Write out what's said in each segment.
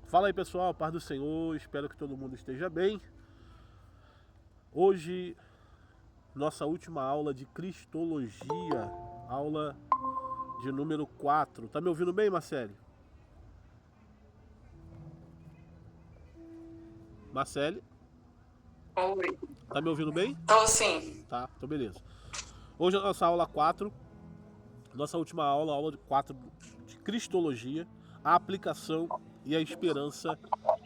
Fala aí, pessoal, paz do Senhor, espero que todo mundo esteja bem. Hoje, nossa última aula de Cristologia, aula de número 4. Tá me ouvindo bem, Marcele? Marcele, Oi. tá me ouvindo bem? Tô sim. Tá, então beleza. Hoje é a nossa aula 4, nossa última aula, aula de 4 de Cristologia, a aplicação e a esperança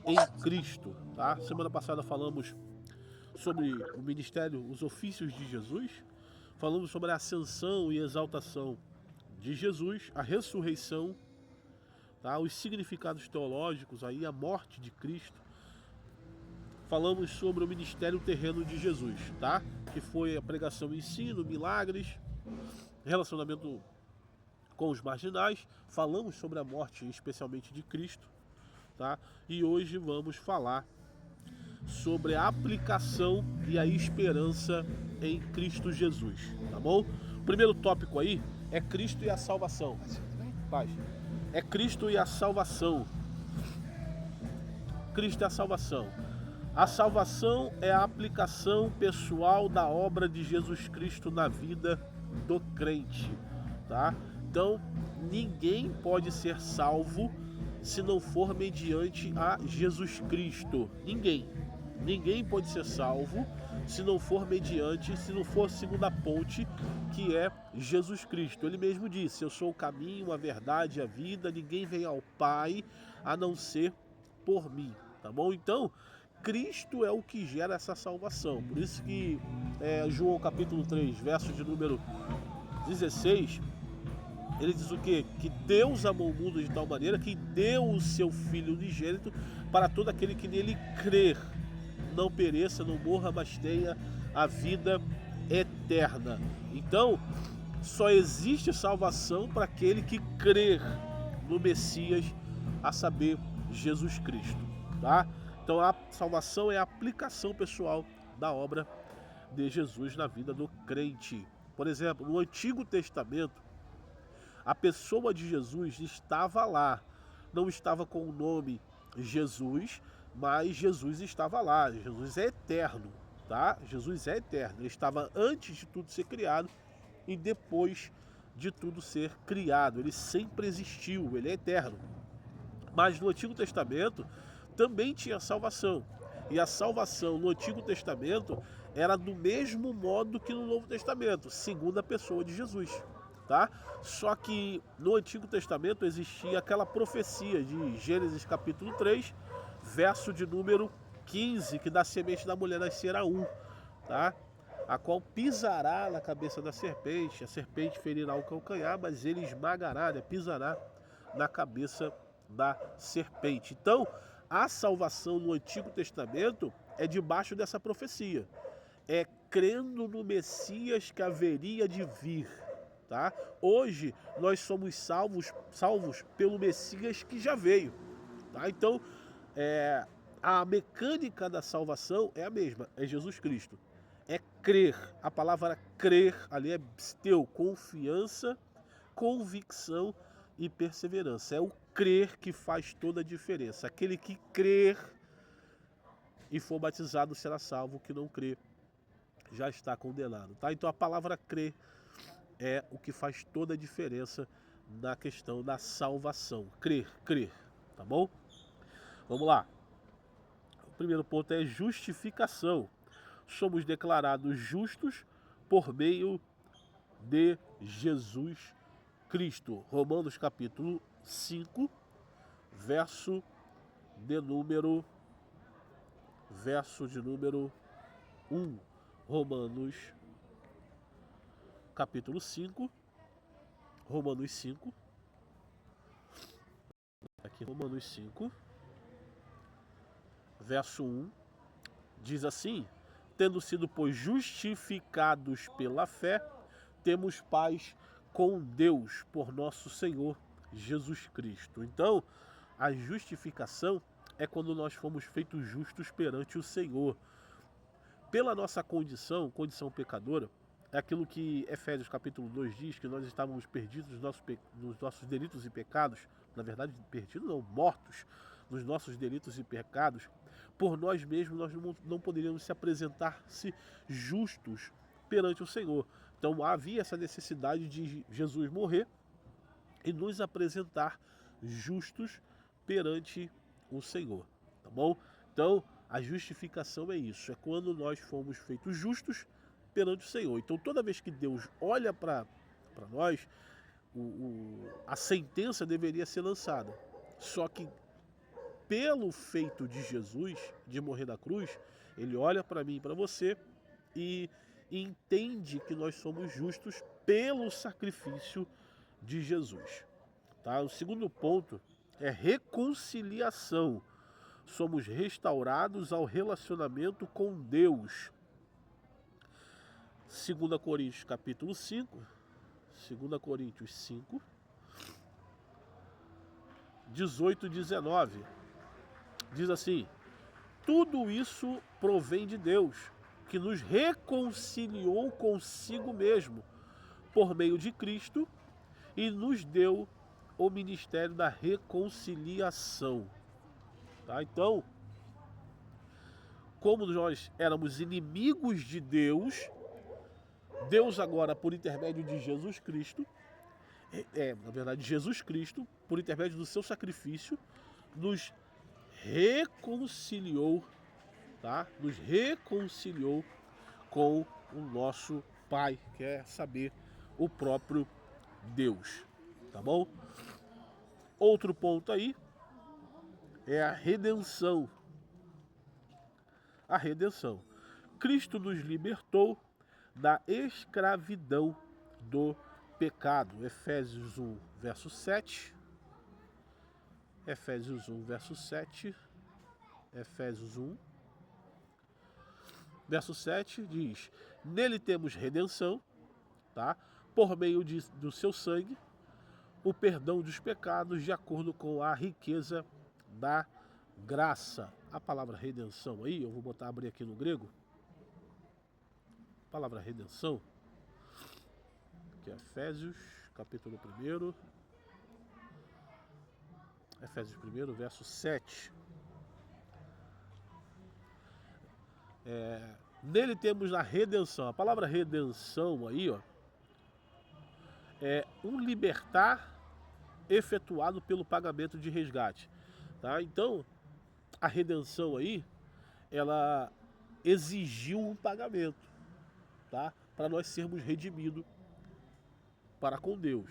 em Cristo, tá? Semana passada falamos sobre o ministério, os ofícios de Jesus, falamos sobre a ascensão e exaltação de Jesus, a ressurreição, tá? Os significados teológicos, aí, a morte de Cristo. Falamos sobre o ministério terreno de Jesus, tá? Que foi a pregação, ensino, milagres, relacionamento com os marginais. Falamos sobre a morte, especialmente de Cristo, tá? E hoje vamos falar sobre a aplicação e a esperança em Cristo Jesus, tá bom? O primeiro tópico aí é Cristo e a salvação. Paz. É Cristo e a salvação. Cristo é a salvação. A salvação é a aplicação pessoal da obra de Jesus Cristo na vida do crente, tá? Então, ninguém pode ser salvo se não for mediante a Jesus Cristo. Ninguém pode ser salvo se não for mediante, se não for segundo a ponte, que é Jesus Cristo. Ele mesmo disse: eu sou o caminho, a verdade e a vida, ninguém vem ao Pai a não ser por mim, tá bom? Então, Cristo é o que gera essa salvação. Por isso que João capítulo 3, verso de número 16, ele diz o quê? Que Deus amou o mundo de tal maneira que deu o seu Filho unigênito para todo aquele que nele crer. Não pereça, não morra, mas tenha a vida eterna. Então, só existe salvação para aquele que crer no Messias, a saber, Jesus Cristo, tá? Então a salvação é a aplicação pessoal da obra de Jesus na vida do crente. Por exemplo, no Antigo Testamento, a pessoa de Jesus estava lá, não estava com o nome Jesus, mas Jesus estava lá. Jesus é eterno, tá? Jesus é eterno. Ele estava antes de tudo ser criado e depois de tudo ser criado. Ele sempre existiu, ele é eterno. Mas no Antigo Testamento também tinha salvação. E a salvação no Antigo Testamento era do mesmo modo que no Novo Testamento, segundo a pessoa de Jesus, tá? Só que no Antigo Testamento existia aquela profecia de Gênesis capítulo 3, verso de número 15, que da semente da mulher nascerá um, tá? A qual pisará na cabeça da serpente, a serpente ferirá o calcanhar, mas ele esmagará, né? Pisará na cabeça da serpente. Então, a salvação no Antigo Testamento é debaixo dessa profecia. É crendo no Messias que haveria de vir, tá? Hoje nós somos salvos pelo Messias que já veio, tá? Então, a mecânica da salvação é a mesma, é Jesus Cristo. É crer. A palavra crer ali é pisteu, confiança, convicção e perseverança. É o crer que faz toda a diferença. Aquele que crer e for batizado será salvo, o que não crer já está condenado, tá? Então a palavra crer é o que faz toda a diferença na questão da salvação. Crer, tá bom? Vamos lá. O primeiro ponto é justificação. Somos declarados justos por meio de Jesus Cristo. Romanos capítulo 5, verso de número 1. Romanos capítulo 5, Romanos 5, aqui Romanos 5, verso 1, diz assim: tendo sido, pois, justificados pela fé, temos paz com Deus por nosso Senhor Jesus Cristo. Então, a justificação é quando nós fomos feitos justos perante o Senhor. Pela nossa condição pecadora, é aquilo que Efésios capítulo 2 diz, que nós estávamos perdidos nos nossos delitos e pecados, na verdade, perdidos não, mortos nos nossos delitos e pecados, por nós mesmos nós não poderíamos se apresentar-se justos perante o Senhor. Então havia essa necessidade de Jesus morrer e nos apresentar justos perante o Senhor, tá bom? Então a justificação é isso, é quando nós fomos feitos justos perante o Senhor. Então toda vez que Deus olha para nós, a sentença deveria ser lançada. Só que pelo feito de Jesus, de morrer na cruz, ele olha para mim e para você e entende que nós somos justos pelo sacrifício de Jesus. Tá? O segundo ponto é reconciliação. Somos restaurados ao relacionamento com Deus. 2 Coríntios capítulo 5, 2 Coríntios 5, 18 e 19. Diz assim: tudo isso provém de Deus, que nos reconciliou consigo mesmo, por meio de Cristo, e nos deu o ministério da reconciliação. Tá? Então, como nós éramos inimigos de Deus, Deus agora, por intermédio de Jesus Cristo, na verdade, Jesus Cristo, por intermédio do seu sacrifício, nos reconciliou, tá? Nos reconciliou com o nosso Pai, quer saber, o próprio Deus, tá bom? Outro ponto aí é a redenção. A redenção. Cristo nos libertou da escravidão do pecado. Efésios 1, verso 7. Efésios 1, verso 7. Efésios 1, verso 7 diz: nele temos redenção, tá? Por meio do seu sangue, o perdão dos pecados, de acordo com a riqueza da graça. A palavra redenção aí, eu vou abrir aqui no grego. A palavra redenção, que é Efésios, capítulo 1. Efésios 1, verso 7. Nele temos a redenção. A palavra redenção aí, ó, é um libertar efetuado pelo pagamento de resgate. Tá? Então, a redenção aí, ela exigiu um pagamento, tá? Para nós sermos redimidos para com Deus.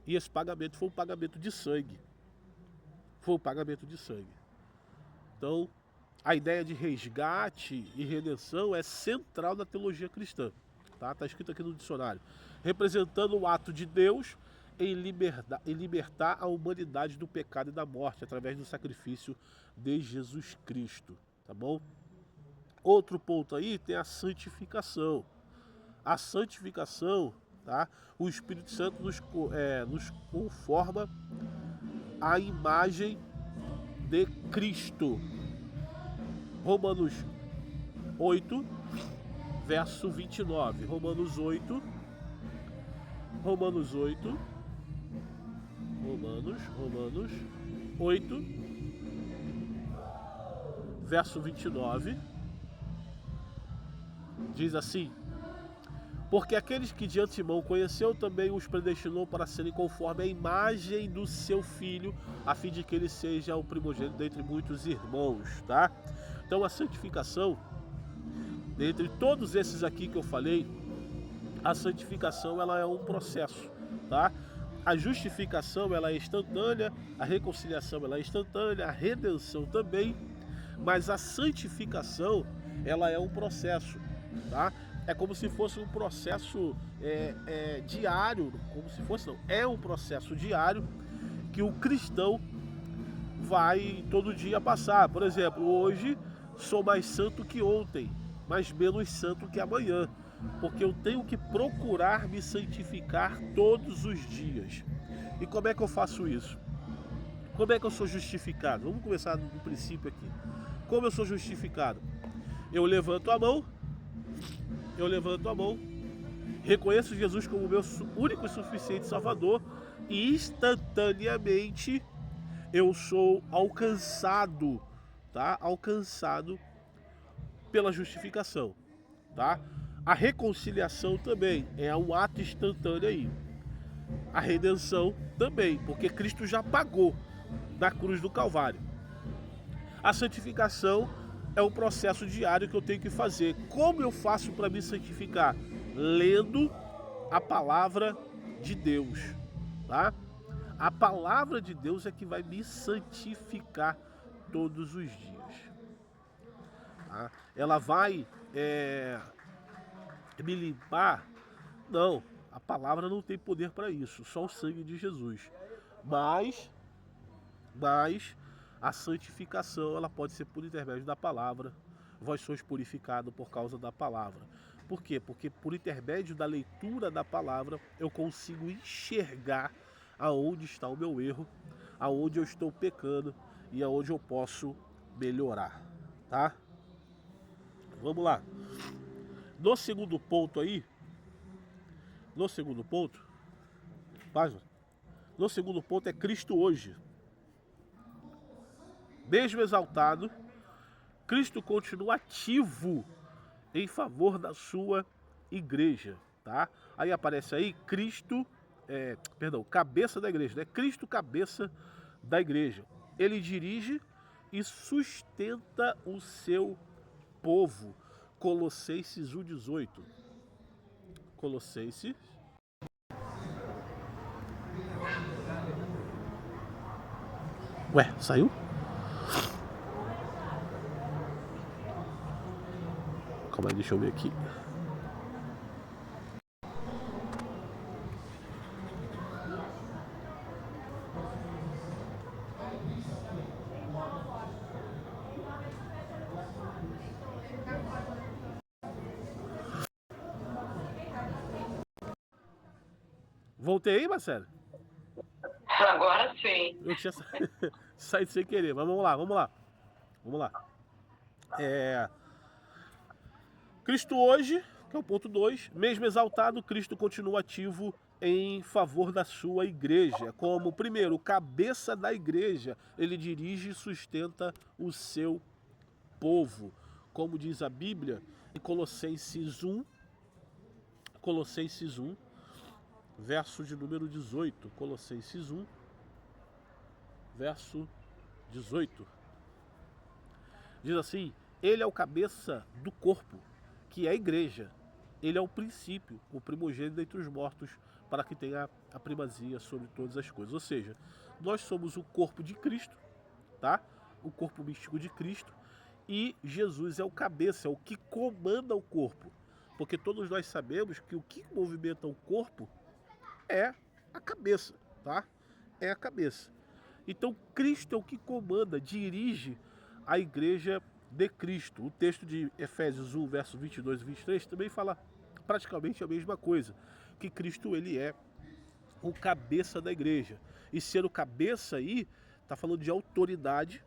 E esse pagamento foi um pagamento de sangue. Foi um pagamento de sangue. Então, a ideia de resgate e redenção é central na teologia cristã. Tá? Tá escrito aqui no dicionário. Representando o ato de Deus em libertar a humanidade do pecado e da morte através do sacrifício de Jesus Cristo. Tá bom? Outro ponto aí tem a santificação. A santificação, tá? O Espírito Santo nos conforma à imagem de Cristo. Romanos 8, verso 29. Romanos 8, verso 29, diz assim: porque aqueles que de antemão conheceu também os predestinou para serem conforme a imagem do seu Filho, a fim de que ele seja o primogênito dentre muitos irmãos, tá? Então a santificação, dentre todos esses aqui que eu falei, a santificação ela é um processo, tá? A justificação ela é instantânea, a reconciliação ela é instantânea, a redenção também, mas a santificação ela é um processo, tá? É como se fosse um processo diário, como se fosse não, é um processo diário que o cristão vai todo dia passar. Por exemplo, hoje sou mais santo que ontem, mas menos santo que amanhã, porque eu tenho que procurar me santificar todos os dias. E como é que eu faço isso? Como é que eu sou justificado? Vamos começar do princípio aqui. Como eu sou justificado? Eu levanto a mão, reconheço Jesus como meu único e suficiente Salvador e instantaneamente eu sou alcançado, tá? Alcançado pela justificação, tá? A reconciliação também é um ato instantâneo aí. A redenção também, porque Cristo já pagou na cruz do Calvário. A santificação é um processo diário que eu tenho que fazer. Como eu faço para me santificar? Lendo a palavra de Deus, tá? A palavra de Deus é que vai me santificar todos os dias. Tá? Ela vai me limpar? Não, a palavra não tem poder para isso, só o sangue de Jesus. Mas a santificação ela pode ser por intermédio da palavra. Vós sois purificados por causa da palavra. Por quê? Porque por intermédio da leitura da palavra eu consigo enxergar aonde está o meu erro, aonde eu estou pecando e aonde eu posso melhorar, tá? Vamos lá. No segundo ponto aí, página. No segundo ponto é Cristo hoje. Mesmo exaltado, Cristo continua ativo em favor da sua igreja, tá? Aí aparece aí Cristo, cabeça da igreja, né? Cristo, cabeça da igreja. Ele dirige e sustenta o seu povo. Colossenses 1,18. Colossenses. Ué, saiu? Calma aí, deixa eu ver aqui. Voltei aí, Marcelo? Agora sim. Eu tinha saído sem querer, mas vamos lá. Cristo hoje, que é o ponto 2, mesmo exaltado, Cristo continua ativo em favor da sua igreja. Como, primeiro, cabeça da igreja, ele dirige e sustenta o seu povo. Como diz a Bíblia, em Colossenses 1, verso de número 18. Colossenses 1, verso 18. Diz assim: ele é o cabeça do corpo, que é a igreja. Ele é o princípio, o primogênito entre os mortos, para que tenha a primazia sobre todas as coisas. Ou seja, nós somos o corpo de Cristo, tá? O corpo místico de Cristo, e Jesus é o cabeça, é o que comanda o corpo. Porque todos nós sabemos que o que movimenta o corpo é a cabeça, tá? É a cabeça. Então Cristo é o que comanda, dirige a igreja de Cristo. O texto de Efésios 1, verso 22 e 23 também fala praticamente a mesma coisa, que Cristo ele é o cabeça da igreja. E ser o cabeça aí, tá falando de autoridade,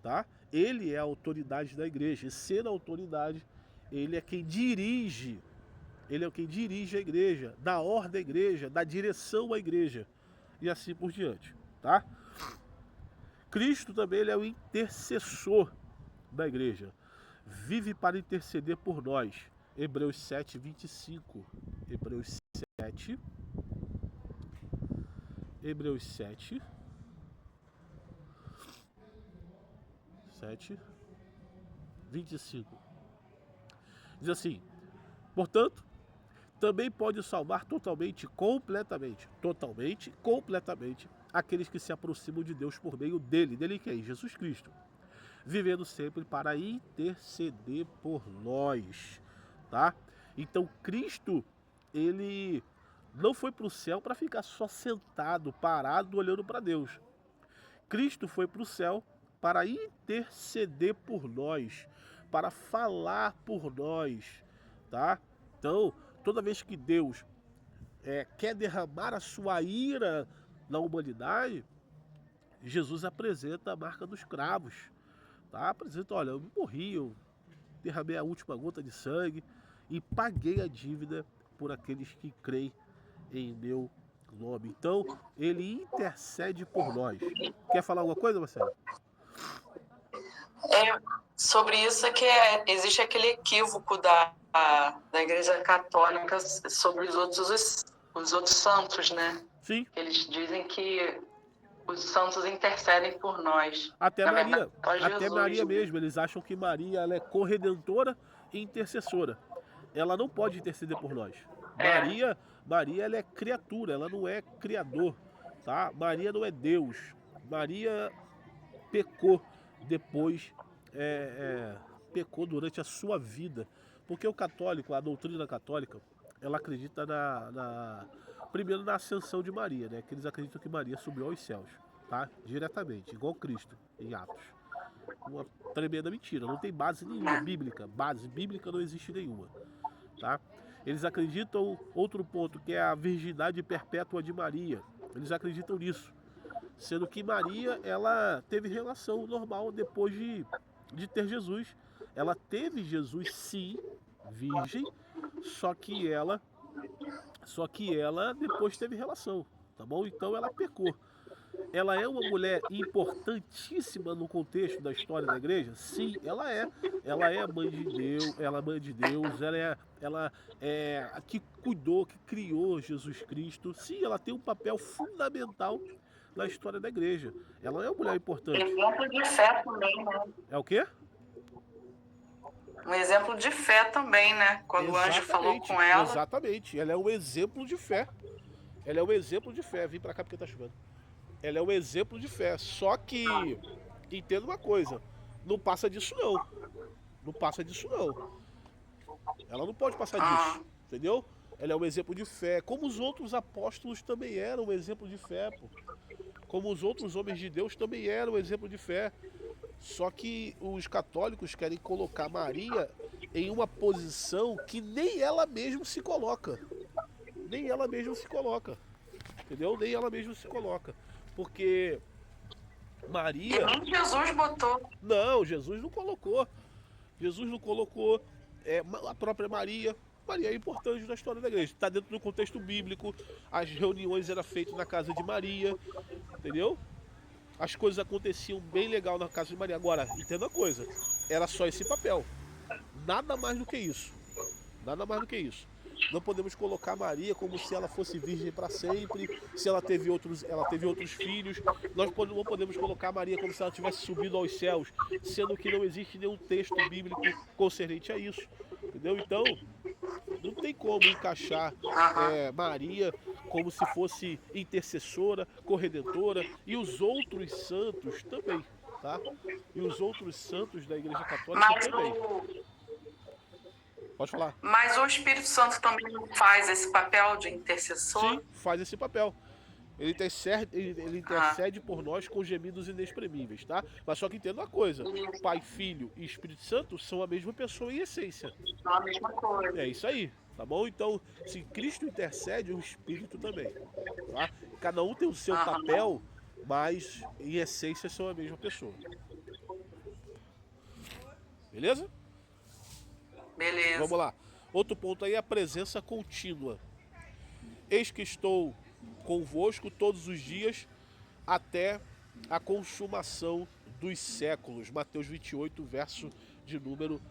tá? Ele é a autoridade da igreja. E ser a autoridade, ele é quem dirige. Ele é quem dirige a igreja, dá ordem à igreja, dá direção à igreja. E assim por diante, tá? Cristo também ele é o intercessor da igreja. Vive para interceder por nós. Hebreus 7, 25. Hebreus 7. Hebreus 7. 7. 25. Diz assim: portanto, também pode salvar totalmente, completamente, aqueles que se aproximam de Deus por meio dele. Dele quem? Jesus Cristo. Vivendo sempre para interceder por nós, tá? Então Cristo, ele não foi para o céu para ficar só sentado, parado, olhando para Deus. Cristo foi para o céu para interceder por nós, para falar por nós, tá? Então, toda vez que Deus quer derramar a sua ira na humanidade, Jesus apresenta a marca dos cravos, tá? Apresenta, olha, eu morri, eu derramei a última gota de sangue e paguei a dívida por aqueles que creem em meu nome. Então, ele intercede por nós. Quer falar alguma coisa, Marcelo? Sobre isso é que existe aquele equívoco da Igreja Católica sobre os outros santos, né? Sim. Eles dizem que os santos intercedem por nós. Até Na Maria. verdade, só Até Jesus, Maria né? mesmo. Eles acham que Maria ela é corredentora e intercessora. Ela não pode interceder por nós. Maria ela é criatura, ela não é criador, tá? Maria não é Deus. Maria pecou depois, pecou durante a sua vida. Porque o católico, a doutrina católica, ela acredita primeiro na ascensão de Maria, né? Que eles acreditam que Maria subiu aos céus, tá? Diretamente, igual Cristo, em Atos. Uma tremenda mentira, não tem base nenhuma bíblica. Base bíblica não existe nenhuma, tá? Eles acreditam, outro ponto, que é a virgindade perpétua de Maria. Eles acreditam nisso. Sendo que Maria, ela teve relação normal depois de ter Jesus. Ela teve Jesus, sim, virgem, só que ela depois teve relação, tá bom? Então ela pecou. Ela é uma mulher importantíssima no contexto da história da igreja? Sim, ela é. Ela é a mãe de Deus, ela é a que cuidou, que criou Jesus Cristo. Sim, ela tem um papel fundamental na história da igreja. Ela é uma mulher importante. Exemplo de fé também, né? É o quê? Um exemplo de fé também, né? Quando o anjo falou com ela. Exatamente. Ela é um exemplo de fé. Ela é um exemplo de fé. Vim pra cá porque tá chovendo. Ela é um exemplo de fé. Só que, entenda uma coisa, não passa disso não. Não passa disso não. Ela não pode passar disso, entendeu? Ela é um exemplo de fé. Como os outros apóstolos também eram um exemplo de fé, pô. Como os outros homens de Deus também eram um exemplo de fé. Só que os católicos querem colocar Maria em uma posição que nem ela mesma se coloca. Nem ela mesma se coloca. Entendeu? Nem ela mesma se coloca. Porque Maria... E nem Jesus botou. Não, Jesus não colocou. Jesus não colocou. A própria Maria. Maria é importante na história da igreja. Está dentro do contexto bíblico. As reuniões eram feitas na casa de Maria. Entendeu? As coisas aconteciam bem legal na casa de Maria. Agora, entenda uma coisa. Era só esse papel. Nada mais do que isso. Nada mais do que isso. Não podemos colocar Maria como se ela fosse virgem para sempre, se ela teve outros filhos. Nós não podemos colocar Maria como se ela tivesse subido aos céus, sendo que não existe nenhum texto bíblico concernente a isso. Entendeu? Então, não tem como encaixar Maria como se fosse intercessora, corredentora, e os outros santos também, tá? E os outros santos da Igreja Católica também. Pode falar. Mas o Espírito Santo também faz esse papel de intercessor? Sim, faz esse papel. Ele intercede por nós com gemidos inexprimíveis, tá? Mas só que entenda uma coisa: Pai, Filho e Espírito Santo são a mesma pessoa em essência. São a mesma coisa. É isso aí, tá bom? Então, se Cristo intercede, o Espírito também, tá? Cada um tem o seu papel, mas em essência são a mesma pessoa. Beleza? Beleza. Vamos lá. Outro ponto aí é a presença contínua. Eis que estou convosco todos os dias até a consumação dos séculos. Mateus 28, verso de número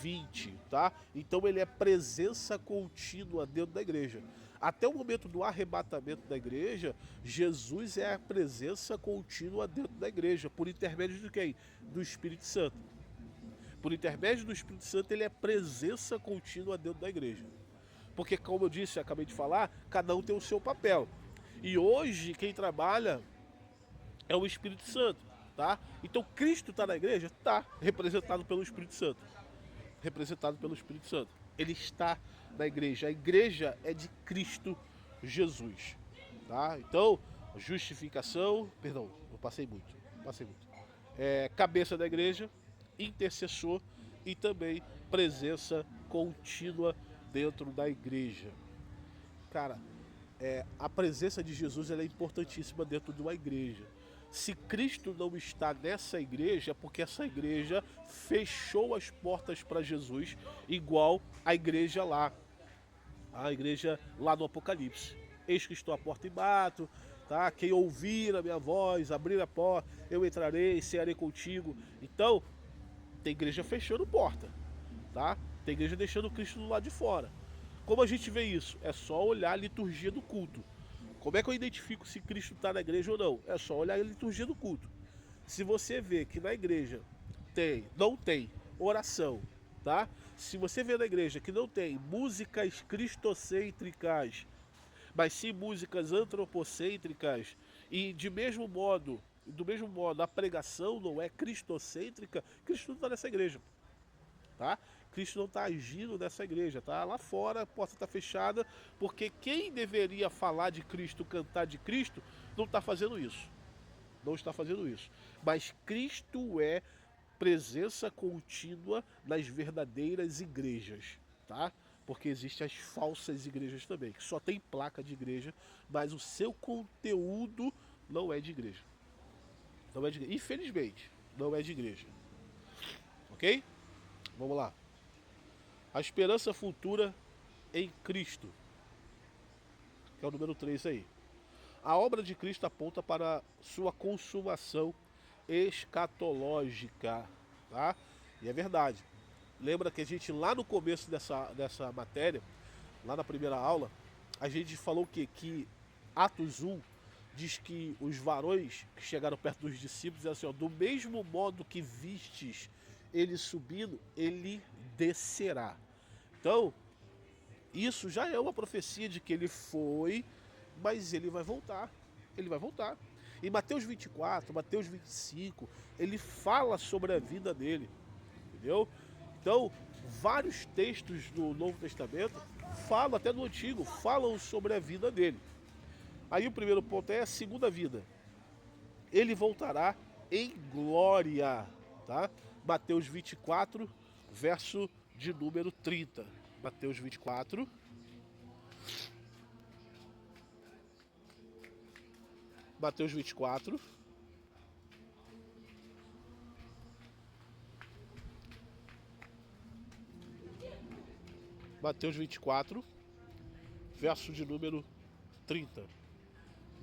20, tá? Então ele é presença contínua dentro da igreja. Até o momento do arrebatamento da igreja, Jesus é a presença contínua dentro da igreja. Por intermédio de quem? Do Espírito Santo. Por intermédio do Espírito Santo, ele é presença contínua dentro da igreja. Porque, como eu disse, acabei de falar, cada um tem o seu papel. E hoje, quem trabalha é o Espírito Santo, tá? Então, Cristo está na igreja? Está, representado pelo Espírito Santo. Representado pelo Espírito Santo. Ele está na igreja. A igreja é de Cristo Jesus, tá? Então, justificação... Perdão, eu passei muito. Cabeça da igreja, intercessor e também presença contínua dentro da igreja. Cara, a presença de Jesus ela é importantíssima dentro de uma igreja. Se Cristo não está nessa igreja, é porque essa igreja fechou as portas para Jesus, igual a igreja lá no Apocalipse. eis que estou à porta e bato, tá? Quem ouvir a minha voz, abrir a porta, eu entrarei, cearei contigo. Então, tem igreja fechando porta, tá? Tem igreja deixando Cristo do lado de fora. Como a gente vê isso? É só olhar a liturgia do culto. Como é que eu identifico se Cristo está na igreja ou não? É só olhar a liturgia do culto. Se você vê que na igreja não tem oração, tá? Se você vê na igreja que não tem músicas cristocêntricas, mas sim músicas antropocêntricas, e do mesmo modo a pregação não é cristocêntrica, Cristo não está nessa igreja, tá? Cristo não está agindo nessa igreja, tá? Lá fora a porta está fechada, porque quem deveria falar de Cristo, cantar de Cristo, não está fazendo isso. Não está fazendo isso. Mas Cristo é presença contínua nas verdadeiras igrejas, tá? Porque existem as falsas igrejas também, que só tem placa de igreja, mas o seu conteúdo não é de igreja. Não é de igreja. Infelizmente, não é de igreja. Ok? Vamos lá. A esperança futura em Cristo, que é o número 3 aí. A obra de Cristo aponta para sua consumação escatológica, tá? E é verdade. Lembra que a gente lá no começo dessa matéria, lá na primeira aula, a gente falou que Atos 1 diz que os varões que chegaram perto dos discípulos disseram assim, ó, do mesmo modo que vistes ele subindo, ele descerá. Então, isso já é uma profecia de que ele foi, mas ele vai voltar. Ele vai voltar. Em Mateus 24, Mateus 25, ele fala sobre a vida dele. Entendeu? Então, vários textos do Novo Testamento falam, até do Antigo, falam sobre a vida dele. Aí o primeiro ponto é a segunda vida. Ele voltará em glória, tá? Mateus 24, verso de número 30. Mateus 24. Mateus 24. Mateus 24, verso de número 30.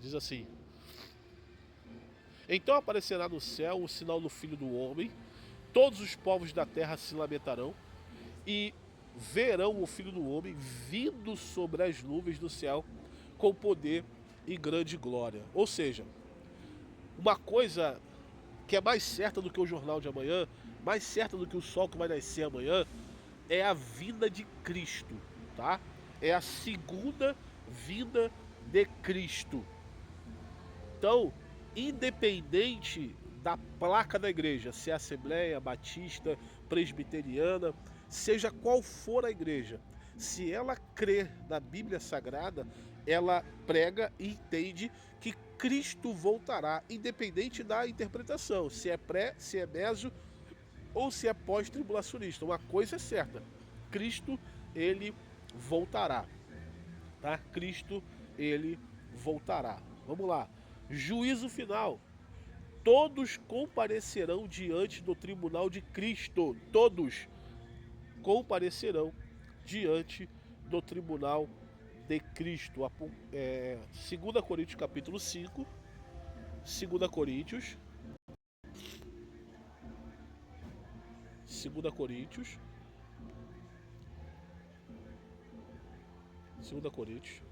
Diz assim: então aparecerá no céu o sinal do Filho do Homem, todos os povos da terra se lamentarão e verão o Filho do Homem vindo sobre as nuvens do céu com poder e grande glória. Ou seja, uma coisa que é mais certa do que o jornal de amanhã, mais certa do que o sol que vai nascer amanhã, é a vinda de Cristo, tá? É a segunda vinda de Cristo. Então, independente da placa da igreja, se é Assembleia, Batista, Presbiteriana, seja qual for a igreja, se ela crê na Bíblia Sagrada, ela prega e entende que Cristo voltará, independente da interpretação, se é pré, se é meso ou se é pós-tribulacionista. Uma coisa é certa, Cristo, ele voltará, tá? Cristo, ele voltará. Vamos lá. Juízo final. Todos comparecerão diante do tribunal de Cristo. Todos comparecerão diante do tribunal de Cristo. 2 Coríntios capítulo 5. 2 Coríntios. 2 Coríntios. 2 Coríntios.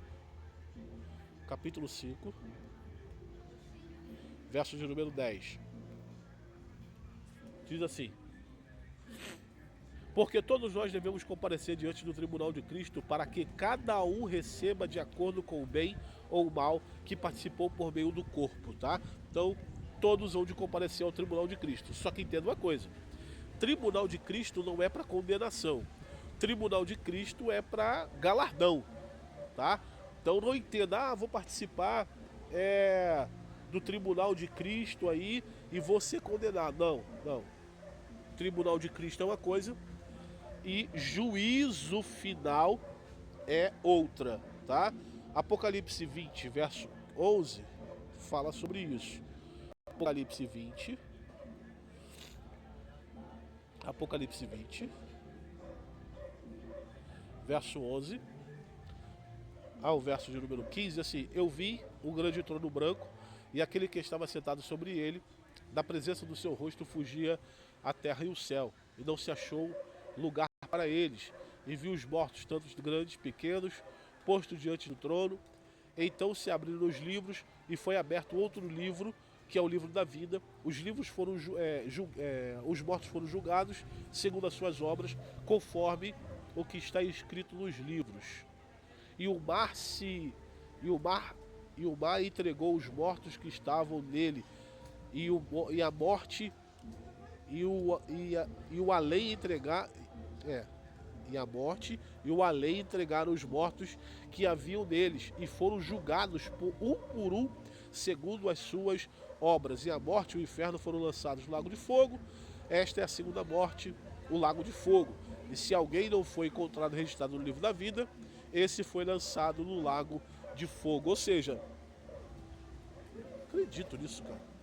Capítulo 5. Verso de número 10. Diz assim: porque todos nós devemos comparecer diante do tribunal de Cristo para que cada um receba de acordo com o bem ou o mal que participou por meio do corpo, tá? Então, todos vão de comparecer ao tribunal de Cristo. Só que entenda uma coisa: tribunal de Cristo não é para condenação. Tribunal de Cristo é para galardão, tá? Então não entenda, vou participar do tribunal de Cristo aí e vou ser condenado. Não, não. Tribunal de Cristo é uma coisa e juízo final é outra, tá? Apocalipse 20, verso 11, fala sobre isso. Apocalipse 20, verso 11, ao verso de número 15, assim: eu vi um grande trono branco e aquele que estava sentado sobre ele, da presença do seu rosto fugia a terra e o céu, e não se achou lugar para eles. E vi os mortos, tanto grandes, pequenos, postos diante do trono. Então se abriram os livros, e foi aberto outro livro, que é o livro da vida. Os livros foram os mortos foram julgados segundo as suas obras, conforme o que está escrito nos livros. E o mar entregou os mortos que estavam nele, e a morte e o além entregar e a morte e o além entregaram os mortos que haviam neles, e foram julgados por um, segundo as suas obras. E a morte e o inferno foram lançados no lago de fogo. Esta é a segunda morte, o lago de fogo. E se alguém não foi encontrado registrado no livro da vida, esse foi lançado no lago de fogo. Ou seja, acredito nisso, cara.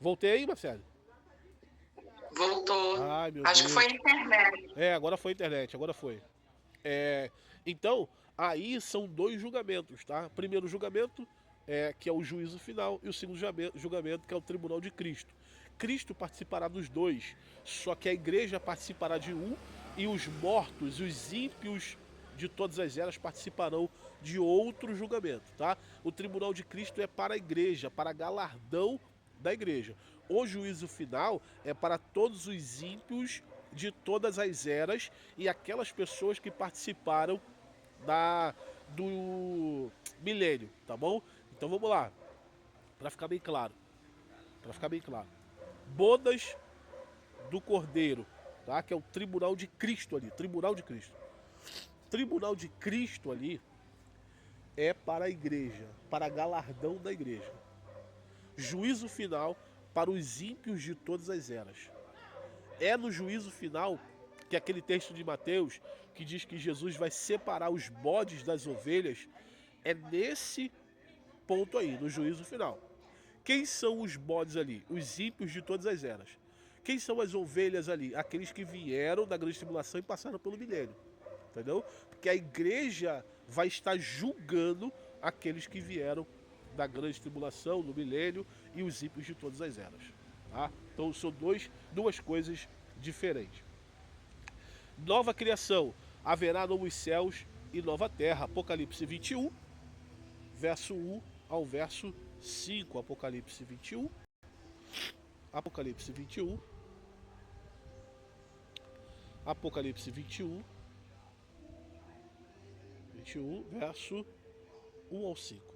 Voltei aí, Marcelo? Voltou. Ai, meu Acho Deus. que foi a internet. Agora foi a internet, agora foi. Então, aí são dois julgamentos, tá? Primeiro julgamento, que é o juízo final, e o segundo julgamento, que é o tribunal de Cristo. Cristo participará dos dois, só que a igreja participará de um, e os mortos, os ímpios de todas as eras participarão de outro julgamento, tá? O tribunal de Cristo é para a igreja, para galardão da igreja. O juízo final é para todos os ímpios de todas as eras e aquelas pessoas que participaram do milênio, tá bom? Então vamos lá, para ficar bem claro. Bodas do Cordeiro, tá? Que é o tribunal de Cristo ali, tribunal de Cristo. Tribunal de Cristo ali é para a igreja, para galardão da igreja. Juízo final para os ímpios de todas as eras. É no juízo final que aquele texto de Mateus que diz que Jesus vai separar os bodes das ovelhas, é nesse ponto aí, no juízo final. Quem são os bodes ali? Os ímpios de todas as eras. Quem são as ovelhas ali? Aqueles que vieram da grande tribulação e passaram pelo milênio. Entendeu? Porque a igreja vai estar julgando aqueles que vieram da grande tribulação, do milênio, e os ímpios de todas as eras. Tá? Então são duas coisas diferentes. Nova criação. Haverá novos céus e nova terra. Apocalipse 21, verso 1 ao verso 5. Apocalipse 21. Apocalipse 21. Apocalipse 21. 21, verso 1 ao 5.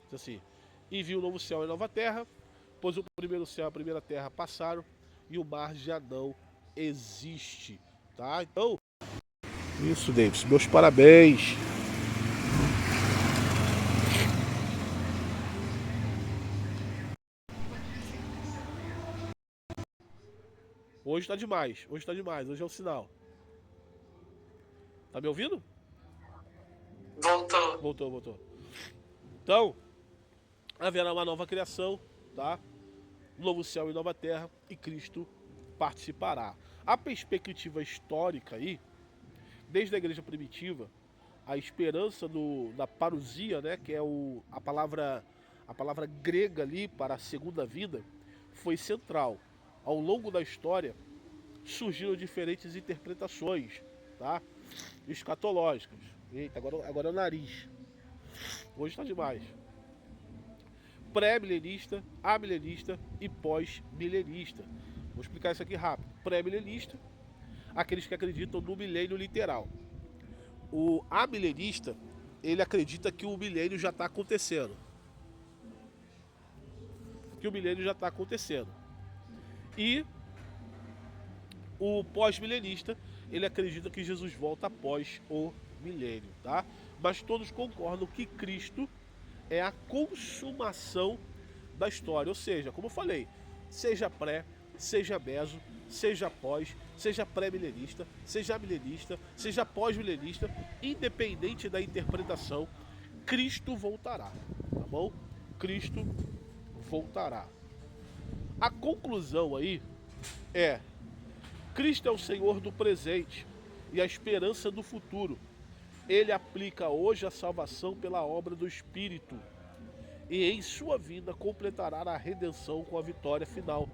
Diz assim: e viu o novo céu e nova terra, pois o primeiro céu e a primeira terra passaram, e o mar já não existe. Tá? Então, isso, Davis. Meus parabéns. Hoje tá demais. Hoje é o sinal. Tá me ouvindo? Voltou. Então, haverá uma nova criação, tá? Novo céu e nova terra, e Cristo participará. A perspectiva histórica aí, desde a igreja primitiva, a esperança da parousia, né, que é a palavra grega ali para a segunda vida, foi central. Ao longo da história, surgiram diferentes interpretações, tá? Escatológicas. Eita, agora é o nariz. Hoje está demais. Pré-milenista, amilenista e pós-milenista. Vou explicar isso aqui rápido. Pré-milenista, aqueles que acreditam no milênio literal. O amilenista, ele acredita que o milênio já está acontecendo. E o pós-milenista, ele acredita que Jesus volta após o milênio, tá? Mas todos concordam que Cristo é a consumação da história. Ou seja, como eu falei, seja pré, seja meso, seja pós, seja pré-milenista, seja milenista, seja pós-milenista, independente da interpretação, Cristo voltará, tá bom? Cristo voltará. A conclusão aí é: Cristo é o Senhor do presente e a esperança do futuro. Ele aplica hoje a salvação pela obra do Espírito e em sua vida completará a redenção com a vitória final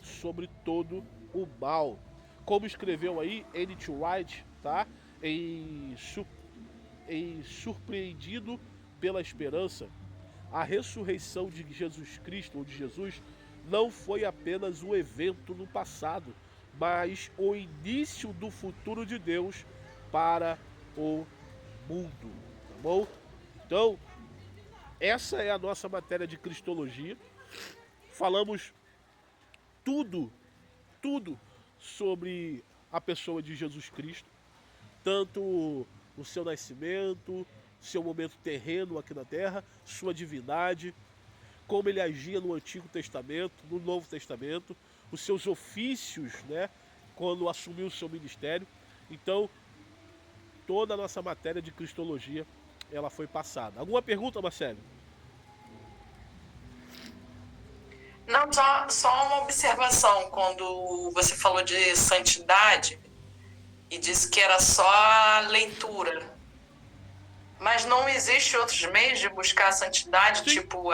sobre todo o mal. Como escreveu aí N.T. Wright, tá? Em Surpreendido pela Esperança, a ressurreição de Jesus Cristo, ou de Jesus, não foi apenas um evento no passado, mas o início do futuro de Deus para o mundo, tá bom? Então, essa é a nossa matéria de Cristologia. Falamos tudo sobre a pessoa de Jesus Cristo, tanto o seu nascimento, seu momento terreno aqui na Terra, sua divindade, como ele agia no Antigo Testamento, no Novo Testamento, os seus ofícios, né, quando assumiu o seu ministério. Então, toda a nossa matéria de Cristologia, ela foi passada. Alguma pergunta, Marcelo? Não, só uma observação. Quando você falou de santidade e disse que era só a leitura, mas não existe outros meios de buscar a santidade? Sim, tipo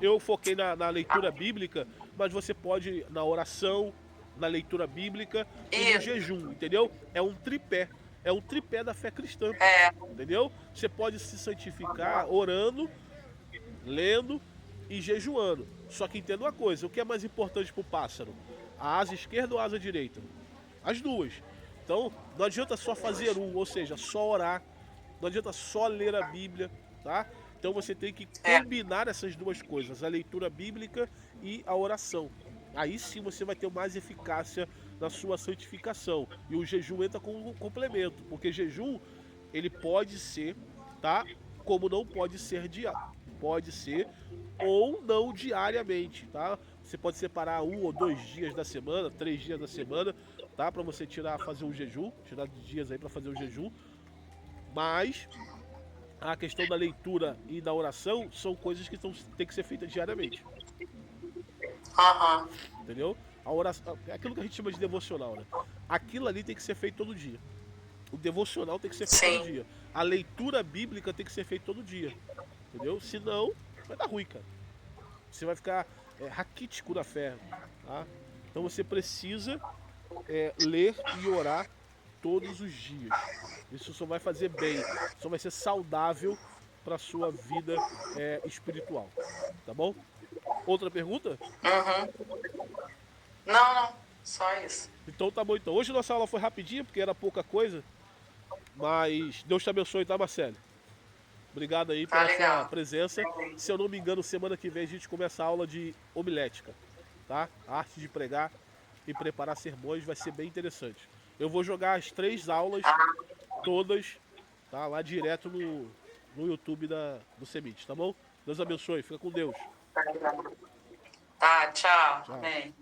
eu foquei na leitura bíblica, mas você pode na oração, na leitura bíblica e no jejum, entendeu? É um tripé da fé cristã, entendeu? Você pode se santificar orando, lendo e jejuando. Só que entenda uma coisa: o que é mais importante para o pássaro? A asa esquerda ou a asa direita? As duas. Então, não adianta só fazer um, ou seja, só orar. Não adianta só ler a Bíblia, tá? Então você tem que combinar essas duas coisas, a leitura bíblica e a oração. Aí sim você vai ter mais eficácia na sua santificação. E o jejum entra como um complemento, porque jejum, ele pode ser, tá? Como não pode ser diário. Pode ser ou não diariamente, tá? Você pode separar 1 ou 2 dias da semana, 3 dias da semana, tá? Para você fazer um jejum, tirar dias aí para fazer o jejum. Mas a questão da leitura e da oração são coisas que tem que ser feitas diariamente. Entendeu? A oração, é aquilo que a gente chama de devocional, né? Aquilo ali tem que ser feito todo dia. O devocional tem que ser feito todo dia. A leitura bíblica tem que ser feita todo dia. Entendeu? Senão, vai dar ruim, cara. Você vai ficar raquítico na fé, tá? Então você precisa ler e orar todos os dias. Isso só vai fazer bem, só vai ser saudável para sua vida espiritual. Tá bom? Outra pergunta? Não, só isso. Então tá bom. Então, hoje nossa aula foi rapidinha, porque era pouca coisa, mas Deus te abençoe, tá, Marcelo? Obrigado aí pela sua presença. Se eu não me engano, semana que vem a gente começa a aula de homilética, tá? A arte de pregar e preparar sermões vai ser bem interessante. Eu vou jogar as 3 aulas, todas, tá? Lá direto no YouTube do CEMIT, tá bom? Deus abençoe, fica com Deus. Tá, tchau. Amém.